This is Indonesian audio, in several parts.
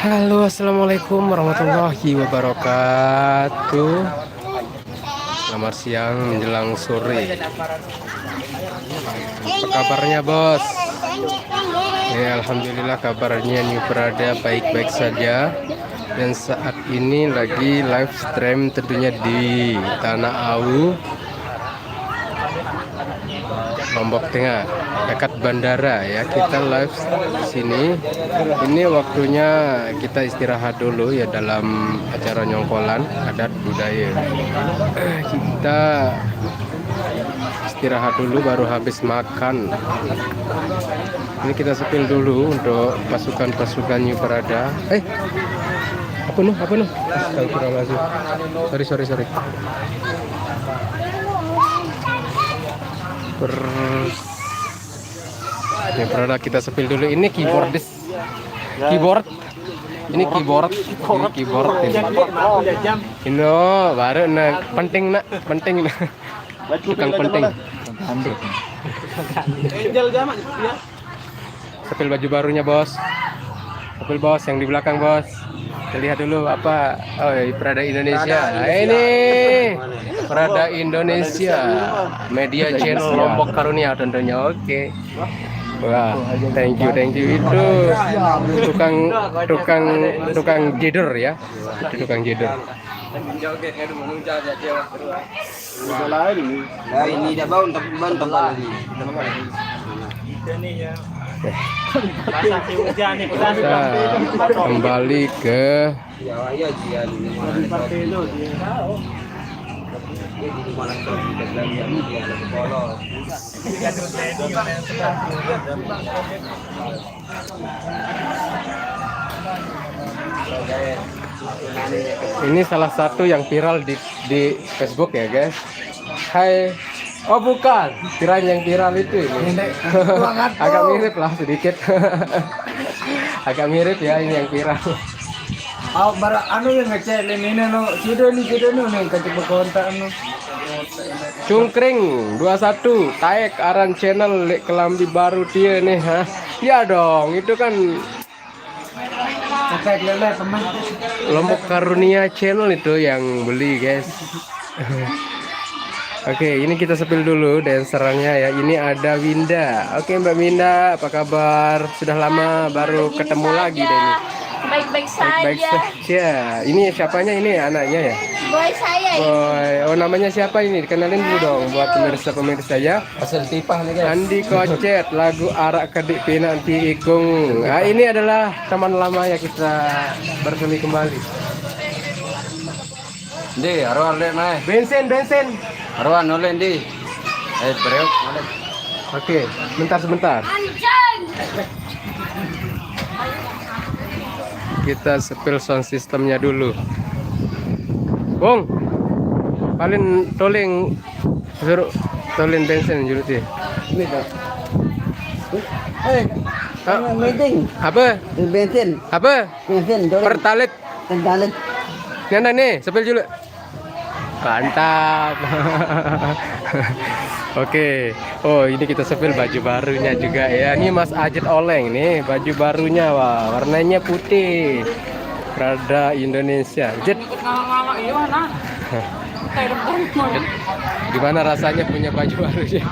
Halo, assalamualaikum warahmatullahi wabarakatuh. Selamat siang menjelang sore. Apa kabarnya, bos? Ya, alhamdulillah kabarnya New Prada baik-baik saja. Dan saat ini lagi live stream tentunya di Tanah Awu, Lombok Tengah, dekat bandara ya. Kita live di sini. Ini waktunya kita istirahat dulu ya dalam acara nyongkolan adat budaya. Kita istirahat dulu baru habis makan. Ini kita sepil dulu untuk pasukan-pasukan New Prada. Apa nuh? Astagfirullahaladzim. Sorry. New Prada kita sepil dulu. Ini keyboard. Ini keyboard. Ini baru penting nak. Tukang penting. Sepil baju barunya, bos. Sepil, bos, yang di belakang, bos. Kita lihat dulu apa. Oh, Prada Indonesia. Ini Prada Indonesia, media channel Lombok Karunia tentunya. Oke. Wah, thank you. Itu tukang jeder ya. Itu tukang jeder. Ini dia bau untuk bantu lagi. Kita kembali ke ini salah satu yang viral di Facebook ya, guys. Hai. Oh, bukan, kirain yang viral itu ini. Agak mirip lah sedikit. Agak mirip ya ini yang viral. Oh, anu yang ngecek ini no, sido nih nih kecil kontak anu. Cungkring 21 taek aran channel lek kelambi baru dia nih, ha. Ya dong, itu kan Lombok Karunia channel itu yang beli, guys. Oke, ini kita sepil dulu dancernya ya. Ini ada Winda. Oke, Mbak Winda, apa kabar? Sudah lama baru ketemu lagi deh ini. Baik-baik saja. Ini siapanya ini anaknya ya? Boy saya. Boy. Oh, namanya siapa ini? Kenalin dulu dong buat pemirsa ya. Asal tipah nih, guys. Andi Kocet, lagu Arak Kedik Pinanti Ikung. Nah, ini adalah teman lama ya, kita bersemi kembali. Di, arwah le naik. Bensin. Arwah nolen di. Bereok. Oke, sebentar. Kita sepil sound systemnya dulu. Bung, paling suruh tolin bensin dulu sih. Ini dah. Meeting. Apa? Bensin. Dolen. Pertalit. Tendalan. Nana nih, sepil dulu. Mantap. Oke. Oh, ini kita sepil baju barunya juga ya. Ini Mas Ajit Oleng nih, baju barunya. Wah, warnanya putih. Prada Indonesia. Jet. Gimana rasanya punya baju baru ya?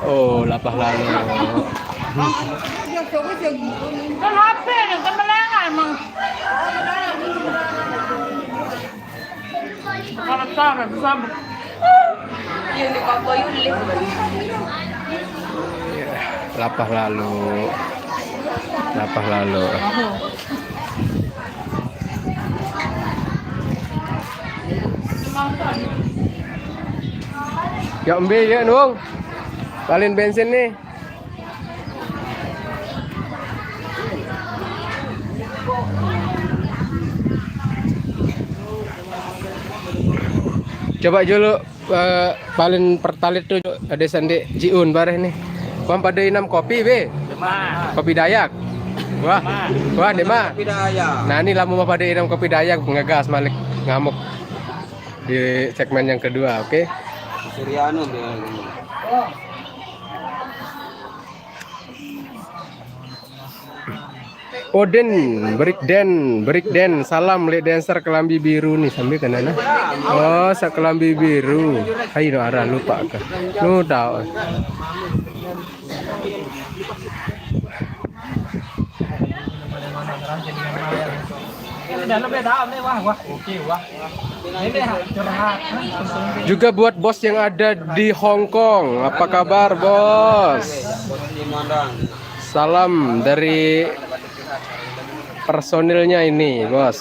Oh, lapah lalu. Kan HP kan melengan emang. Kalau cara bisa. Yun di Papa yun. Lapah lalu. Ya ambil ya Nung. Balin bensin nih. Coba dulu paling pertalit tuh ada sandi jiun bareh nih. Pam pada inam kopi be. Kopi Dayak. Wah dema. Kopi Dayak. Nah ini lamu pada inam kopi Dayak ngegas Malik ngamuk di segmen yang kedua, oke. Suriano dia. Odin, breakdance, salam lihat dancer kelambi biru nih sambil kan Nana. Oh, sak kelambi biru. Ayo no arah lupa ke. Nu tahu. Juga buat bos yang ada di Hong Kong, apa kabar bos? Salam dari personilnya ini bos.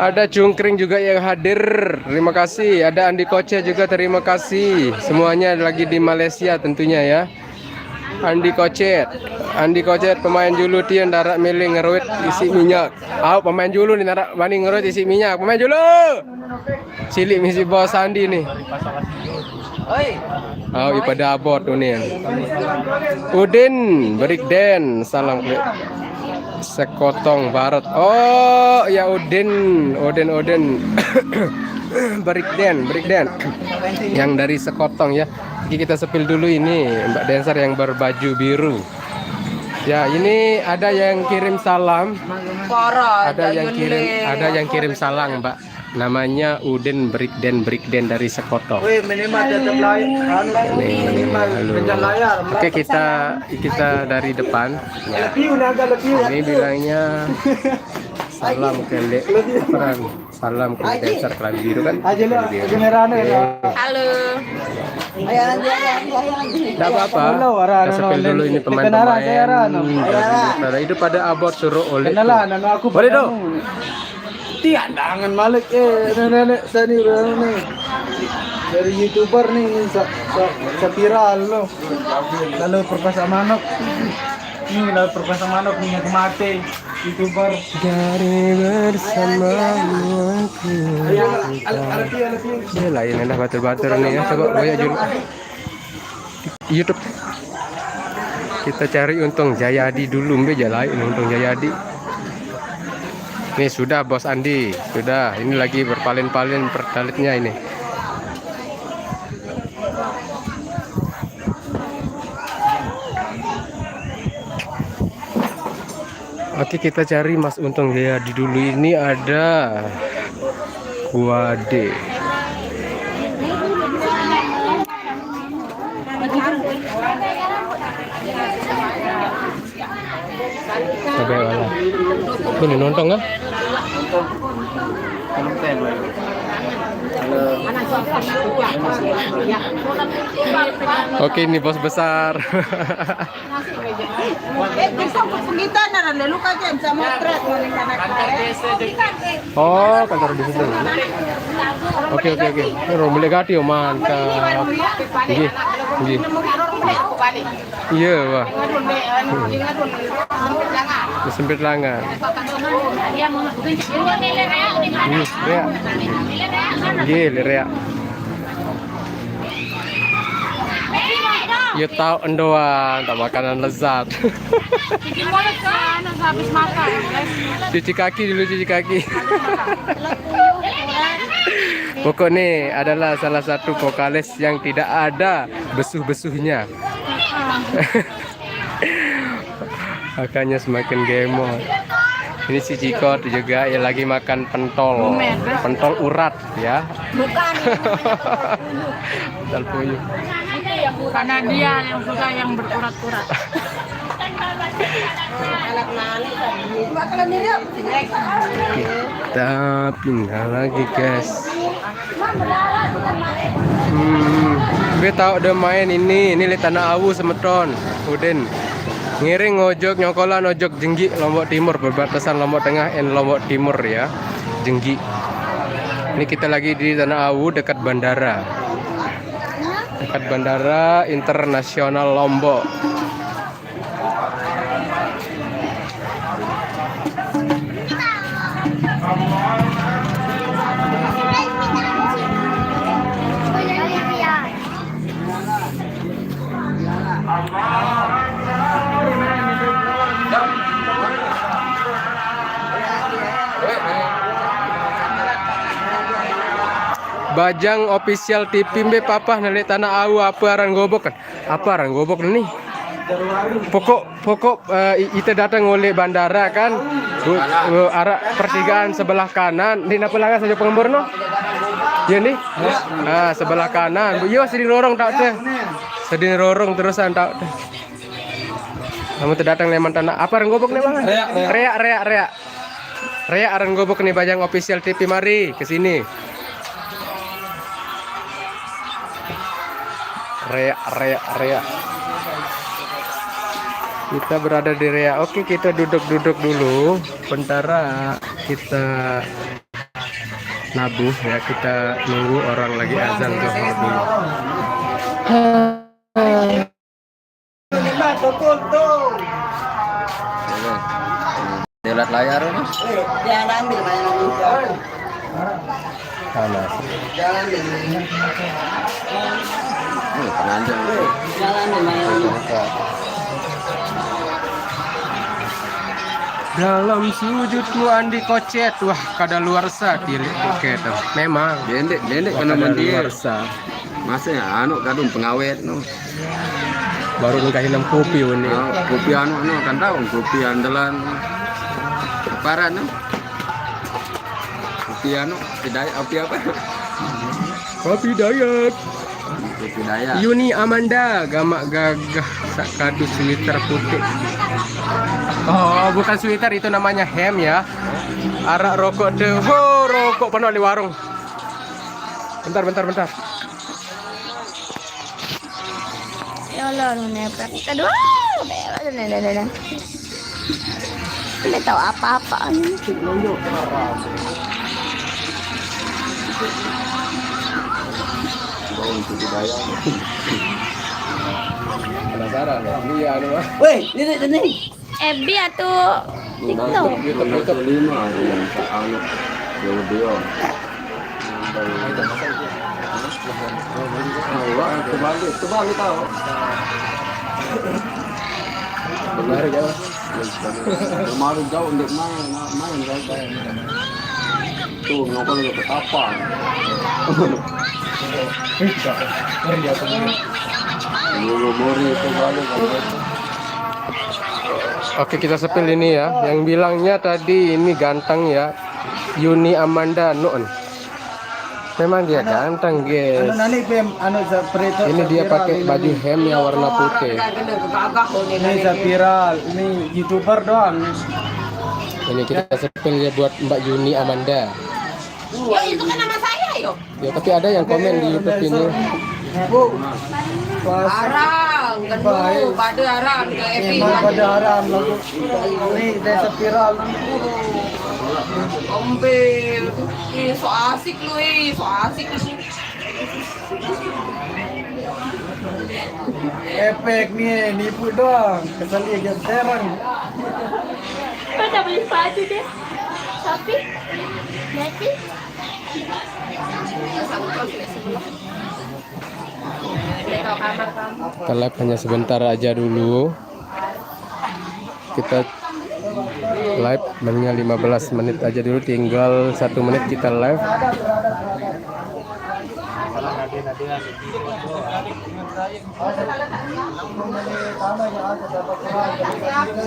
Ada Cungkring juga yang hadir, terima kasih. Ada Andi Koce juga, terima kasih. Semuanya lagi di Malaysia tentunya ya. Andi Kocet pemain julu tian darat miling ngeruit isi minyak. Pemain julu nih darat mani ngeruit isi minyak. Pemain julu. Cilik misi bos Andi nih. Ipada abot tuh nih. Udin breakdance, salam klik. Sekotong Barat. Oh ya Udin. breakdance yang dari Sekotong ya. Jadi kita sepil dulu ini Mbak dancer yang berbaju biru. Ya ini ada yang kirim salam. Ada yang kirim salam Mbak. Namanya Udin breakdance dari Sekotong. Oke kita dari depan. Ya. Ini bilangnya salam ke salam ke dancer kelambi biru kan. Halo. Tidak apa-apa. Kita sepil dulu ini pemain-pemain. Itu pada abot suruh oleh. Boleh dong. Tiandangan Malik nenek saya nih dari YouTuber nih viral loh. Lalu perkosa manok. Lalu perkosa manok nih yang mati. YouTuber Dari bersamamu aku. Dia lain enak batur-batur nih ya. Coba boya dulu YouTube. Kita cari Untung Jayadi dulu mbe jalai Untung Jayadi. Nih sudah bos Andi, sudah. Ini lagi berpaling-paling perdalitnya ini. Oke kita cari Mas Untung Jayadi dulu. Ini ada Wade. Coba wala. Ini nonton kan? Oke ini bos besar. Oh kantor di situ. Oke. Boleh ganti oh mantap. Iya wah. Sempit langan. Gila rea. Ya tahu endoan, tak makanan lezat. Habis makan. Cuci kaki dulu, cuci kaki. Pokok nih adalah salah satu vokalis yang tidak ada besuh-besuhnya. Makanya semakin gemot. Ini si Cikot juga ya lagi makan pentol urat ya. Bukan. Pentol puyuh. Karena dia yang suka yang berurat-urat. Kita pindah lagi guys. Gue tahu udah main ini lihat Tanah Awu Semeton Udin ngiring ngojok nyokolan ojok Jenggi Lombok Timur, berbatasan Lombok Tengah dan Lombok Timur ya. Jenggi ini kita lagi di Tanah Awu dekat bandara internasional Lombok. Bajang official TV be papa nalik tanah au apa aran gobok kan? Apa aran gobok nih? Pokok kita datang oleh bandara kan, arah pertigaan sebelah kanan. Di napa langa saja pengembur no? Ya nih? Sebelah kanan. Yo sedih lorong tak teh. Sedih lorong terusan tak teh. Kamu terdatang leman tanah. Apa aran gobok nih bang? Rea. Rea aran gobok nih Bajang official TV, mari ke sini. Rea. Kita berada di Rea. Oke, kita duduk dulu. Sementara kita nabuh ya, kita nunggu orang lagi azan zuhur dulu. Lihat layar mas. Jangan ambil banyak. Panas. Jangan ambil. Penanjang. Jangan ambil banyak. Dalam sujudmu Andi Kocet, wah kada luar sa tilik buket. Memang Dendek kena kada mendia. luar sa. Masnya kadung pengawet no. Baru nikahin 6 kopi ini. Kopi kan tahu kopi andalan parah no. Kopi tidak api apa? Kopi Dayak. Kopi daya. Yuni Amanda, gamak gagah sakadu sweater putih. Oh, bukan sweater, itu namanya hem ya. Arak rokok deh. Oh, rokok penuh di warung. Bentar. Ya Allah, nepek. Aduh, udah. Tidak tahu apa-apa. Kopi daya. Penasaran ya? Ini anu mah. Weh, ini. Ebi atau TikTok. YouTube 5 yang anak dia. Kembali tahu. Benar ya. Kemarin jauh untuk main guys. Tuh ngokol ke petapa. Mori itu balik. Oke, kita sepil ini ya. Yang bilangnya tadi ini ganteng ya. Yuni Amanda Nuon. Memang dia ganteng, guys. Ini dia pakai baju hem yang warna putih. Ini bisa viral, ini YouTuber doang. Ini kita sepil ya buat Mbak Yuni Amanda. Ya itu kan nama saya yo. Ya, tapi ada yang komen di YouTube ini. Arang, gendut, pada arang ke Evi. Pada haram lagu. Ini desa viral. Ombel. So asik lu, so asik. Efek nih, nipu doang. Kesali aja terang. Kita beli baju deh. Shopee. Netflix. Kita live hanya sebentar aja dulu. Kita live hanya 15 menit aja dulu, tinggal 1 menit kita live.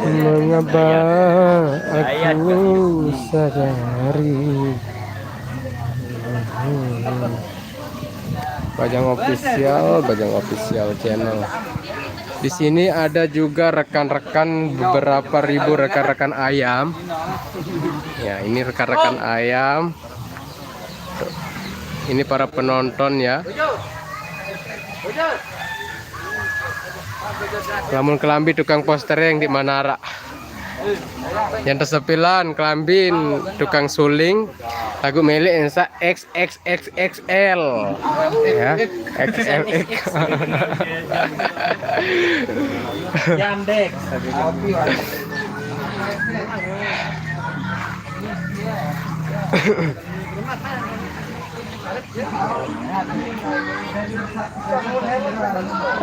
Mengapa aku sadari Bajang official channel. Di sini ada juga rekan-rekan, beberapa ribu rekan-rekan ayam. Ya, ini rekan-rekan ayam. Ini para penonton ya. Lamun kelambi tukang poster yang di Manara. Yang tersepilan kelambin tukang suling lagu milik Ensa XXXXL ya, XLX. Yandex.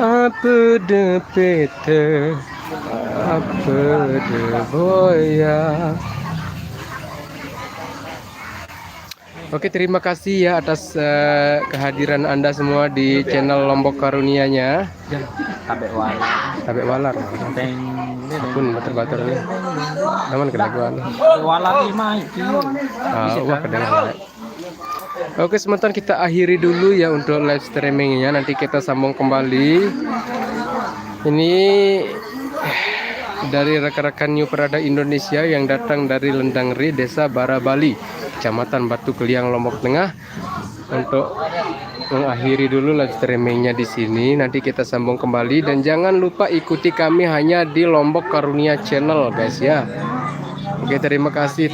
Apa de pete, apa de boya. Oke, terima kasih ya atas kehadiran Anda semua di channel Lombok Karunianya. Tabek walar. Pun bater-bater nih. Naman kedaguan. Wah, kedengaran. Oke, sementara kita akhiri dulu ya untuk live streamingnya. Nanti kita sambung kembali. Ini dari rekan-rekan New Prada Indonesia yang datang dari Lendangri, Desa Barabali, Kecamatan Batu Keliang, Lombok Tengah, untuk mengakhiri dulu live streamingnya di sini. Nanti kita sambung kembali dan jangan lupa ikuti kami hanya di Lombok Karunia Channel, guys ya. Oke, terima kasih.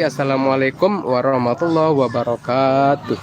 Assalamualaikum warahmatullahi wabarakatuh.